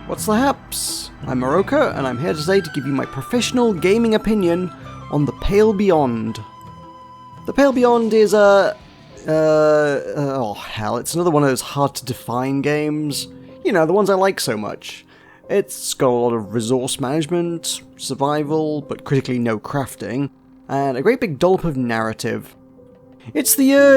What's the haps? I'm Meroka, and I'm here today to give you my professional gaming opinion on The Pale Beyond. The Pale Beyond is oh hell, it's another one of those hard-to-define games. You know, the ones I like so much. It's got a lot of resource management, survival, but critically no crafting, and a great big dollop of narrative. It's the year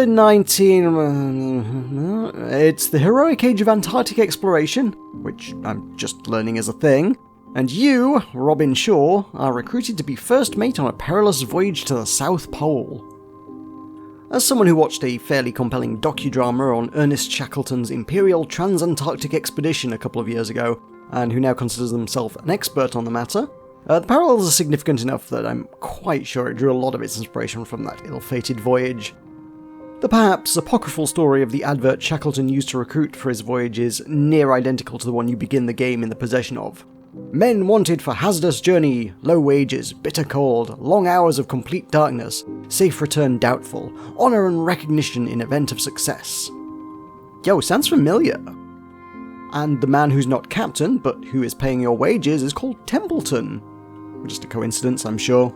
It's the heroic age of Antarctic exploration, which I'm just learning is a thing, and you, Robin Shaw, are recruited to be first mate on a perilous voyage to the South Pole. As someone who watched a fairly compelling docudrama on Ernest Shackleton's Imperial Transantarctic Expedition a couple of years ago, and who now considers himself an expert on the matter, the parallels are significant enough that I'm quite sure it drew a lot of its inspiration from that ill-fated voyage. The perhaps apocryphal story of the advert Shackleton used to recruit for his voyage is near identical to the one you begin the game in the possession of. Men wanted for hazardous journey, low wages, bitter cold, long hours of complete darkness, safe return doubtful, honour and recognition in event of success. Yo, sounds familiar. And the man who's not captain, but who is paying your wages, is called Templeton. Just a coincidence, I'm sure.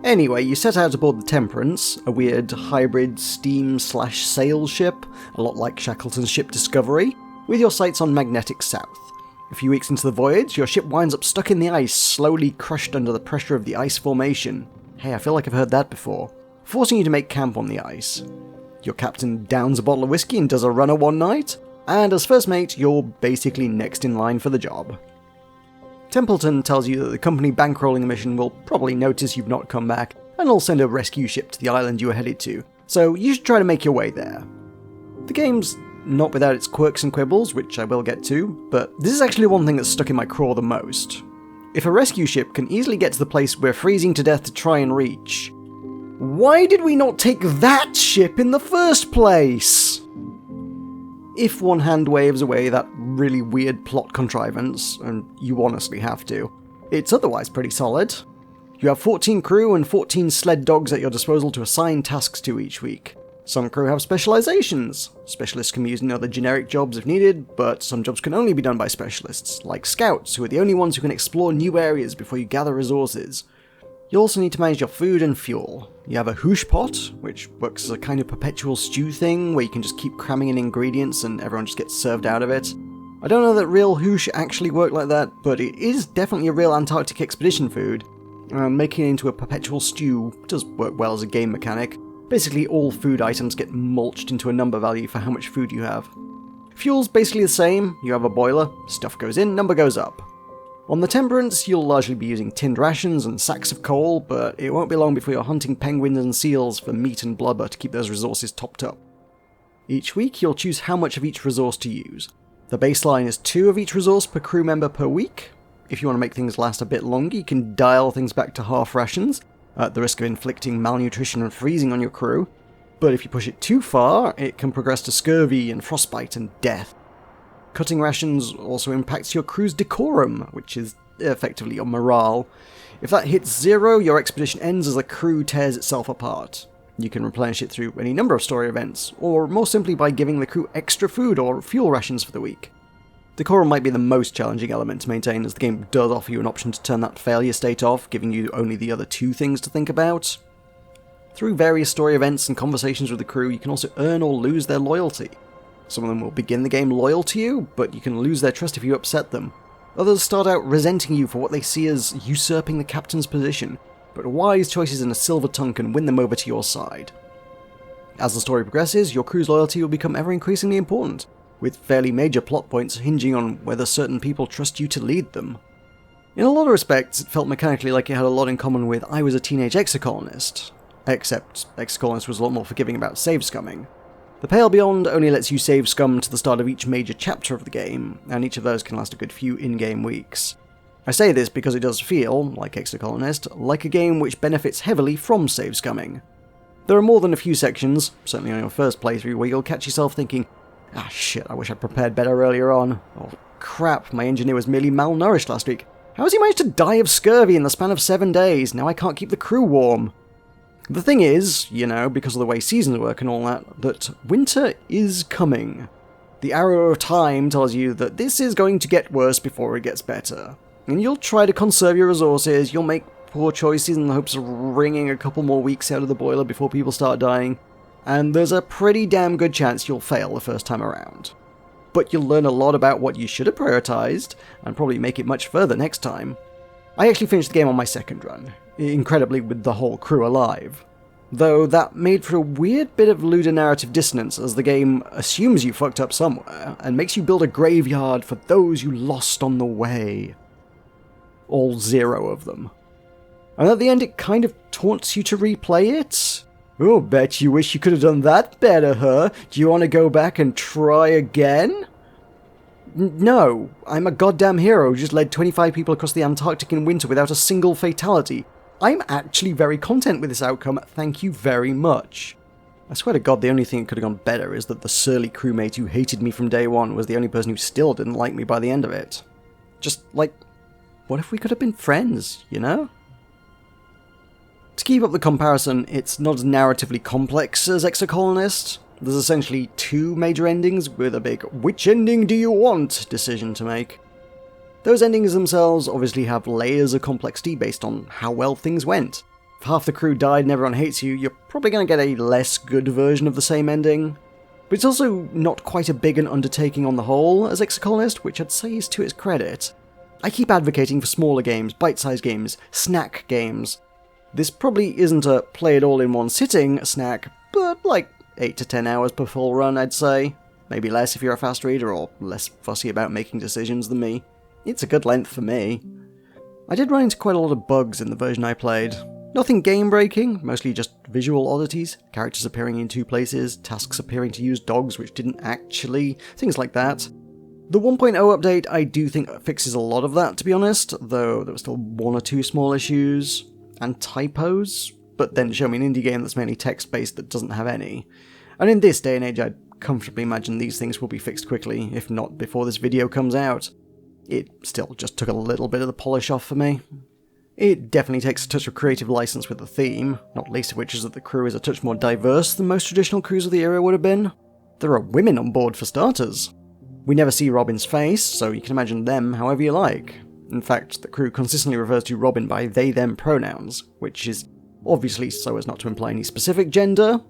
Anyway, you set out aboard the Temperance, a weird hybrid steam/sail ship, a lot like Shackleton's ship Discovery, with your sights on magnetic south. A few weeks into the voyage, your ship winds up stuck in the ice, slowly crushed under the pressure of the ice formation. Hey, I feel like I've heard that before. Forcing you to make camp on the ice. Your captain downs a bottle of whiskey and does a runner one night, and as first mate, you're basically next in line for the job. Templeton tells you that the company bankrolling the mission will probably notice you've not come back, and will send a rescue ship to the island you are headed to, so you should try to make your way there. The game's not without its quirks and quibbles, which I will get to, but this is actually one thing that's stuck in my craw the most. If a rescue ship can easily get to the place we're freezing to death to try and reach, why did we not take that ship in the first place? If one hand waves away that really weird plot contrivance, and you honestly have to, it's otherwise pretty solid. You have 14 crew and 14 sled dogs at your disposal to assign tasks to each week. Some crew have specializations. Specialists can be used in other generic jobs if needed, but some jobs can only be done by specialists, like scouts, who are the only ones who can explore new areas before you gather resources. You also need to manage your food and fuel. You have a hoosh pot, which works as a kind of perpetual stew thing, where you can just keep cramming in ingredients and everyone just gets served out of it. I don't know that real hoosh actually work like that, but it is definitely a real Antarctic expedition food. Making it into a perpetual stew does work well as a game mechanic. Basically all food items get mulched into a number value for how much food you have. Fuel's basically the same. You have a boiler, stuff goes in, number goes up. On the Temperance, you'll largely be using tinned rations and sacks of coal, but it won't be long before you're hunting penguins and seals for meat and blubber to keep those resources topped up. Each week, you'll choose how much of each resource to use. The baseline is 2 of each resource per crew member per week. If you want to make things last a bit longer, you can dial things back to half rations, at the risk of inflicting malnutrition and freezing on your crew. But if you push it too far, it can progress to scurvy and frostbite and death. Cutting rations also impacts your crew's decorum, which is effectively your morale. If that hits 0, your expedition ends as the crew tears itself apart. You can replenish it through any number of story events, or more simply by giving the crew extra food or fuel rations for the week. Decorum might be the most challenging element to maintain, as the game does offer you an option to turn that failure state off, giving you only the other 2 things to think about. Through various story events and conversations with the crew, you can also earn or lose their loyalty. Some of them will begin the game loyal to you, but you can lose their trust if you upset them. Others start out resenting you for what they see as usurping the captain's position, but wise choices in a silver tongue can win them over to your side. As the story progresses, your crew's loyalty will become ever increasingly important, with fairly major plot points hinging on whether certain people trust you to lead them. In a lot of respects, it felt mechanically like it had a lot in common with I Was a Teenage Exocolonist, except Exocolonist was a lot more forgiving about save scumming. The Pale Beyond only lets you save scum to the start of each major chapter of the game, and each of those can last a good few in-game weeks. I say this because it does feel, like Exocolonist, like a game which benefits heavily from save scumming. There are more than a few sections, certainly on your first playthrough, where you'll catch yourself thinking, ah shit, I wish I'd prepared better earlier on. Oh crap, my engineer was merely malnourished last week. How has he managed to die of scurvy in the span of 7 days? Now I can't keep the crew warm. The thing is, you know, because of the way seasons work and all that winter is coming. The arrow of time tells you that this is going to get worse before it gets better. And you'll try to conserve your resources, you'll make poor choices in the hopes of wringing a couple more weeks out of the boiler before people start dying, and there's a pretty damn good chance you'll fail the first time around. But you'll learn a lot about what you should have prioritized, and probably make it much further next time. I actually finished the game on my second run, incredibly with the whole crew alive. Though that made for a weird bit of ludonarrative dissonance as the game assumes you fucked up somewhere, and makes you build a graveyard for those you lost on the way. All 0 of them. And at the end it kind of taunts you to replay it. Oh, bet you wish you could have done that better, huh? Do you want to go back and try again? No, I'm a goddamn hero who just led 25 people across the Antarctic in winter without a single fatality. I'm actually very content with this outcome, thank you very much. I swear to God, the only thing that could have gone better is that the surly crewmate who hated me from day one was the only person who still didn't like me by the end of it. Just, like, what if we could have been friends, you know? To keep up the comparison, it's not as narratively complex as Exocolonist. There's essentially 2 major endings with a big "which ending do you want?" decision to make. Those endings themselves obviously have layers of complexity based on how well things went. If half the crew died and everyone hates you, you're probably going to get a less good version of the same ending. But it's also not quite as big an undertaking on the whole as Exocolonist, which I'd say is to its credit. I keep advocating for smaller games, bite-sized games, snack games. This probably isn't a play it all in one sitting snack, but like 8 to 10 hours per full run, I'd say. Maybe less if you're a fast reader or less fussy about making decisions than me. It's a good length for me. I did run into quite a lot of bugs in the version I played. Nothing game-breaking, mostly just visual oddities, characters appearing in 2 places, tasks appearing to use dogs which didn't actually, things like that. The 1.0 update I do think fixes a lot of that, to be honest, though there were still 1 or 2 small issues. And typos, but then show me an indie game that's mainly text-based that doesn't have any. And in this day and age, I'd comfortably imagine these things will be fixed quickly, if not before this video comes out. It still just took a little bit of the polish off for me. It definitely takes a touch of creative license with the theme, not least of which is that the crew is a touch more diverse than most traditional crews of the era would have been. There are women on board for starters. We never see Robin's face, so you can imagine them however you like. In fact, the crew consistently refers to Robin by they-them pronouns, which is obviously so as not to imply any specific gender,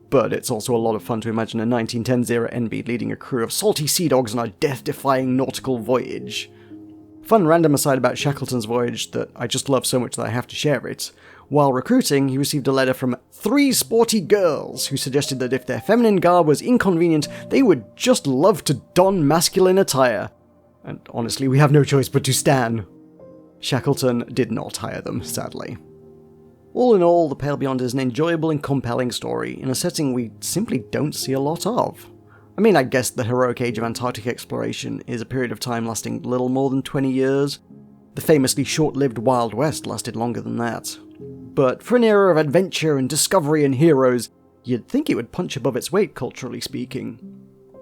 but it's also a lot of fun to imagine a 1910s-era NB leading a crew of salty sea dogs on a death-defying nautical voyage. Fun random aside about Shackleton's voyage that I just love so much that I have to share it. While recruiting, he received a letter from 3 sporty girls who suggested that if their feminine garb was inconvenient, they would just love to don masculine attire. And honestly, we have no choice but to stan. Shackleton did not hire them, sadly. All in all, The Pale Beyond is an enjoyable and compelling story in a setting we simply don't see a lot of. I mean, I guess the heroic age of Antarctic exploration is a period of time lasting little more than 20 years. The famously short-lived Wild West lasted longer than that. But for an era of adventure and discovery and heroes, you'd think it would punch above its weight, culturally speaking.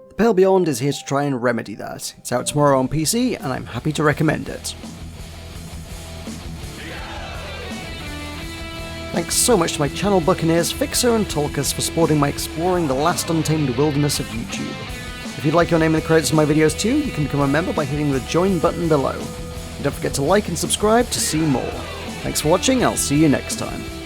The Pale Beyond is here to try and remedy that. It's out tomorrow on PC, and I'm happy to recommend it. Thanks so much to my channel Buccaneers, Fixer and Tolkus for supporting my exploring the last untamed wilderness of YouTube. If you'd like your name in the credits of my videos too, you can become a member by hitting the join button below. And don't forget to like and subscribe to see more. Thanks for watching, I'll see you next time.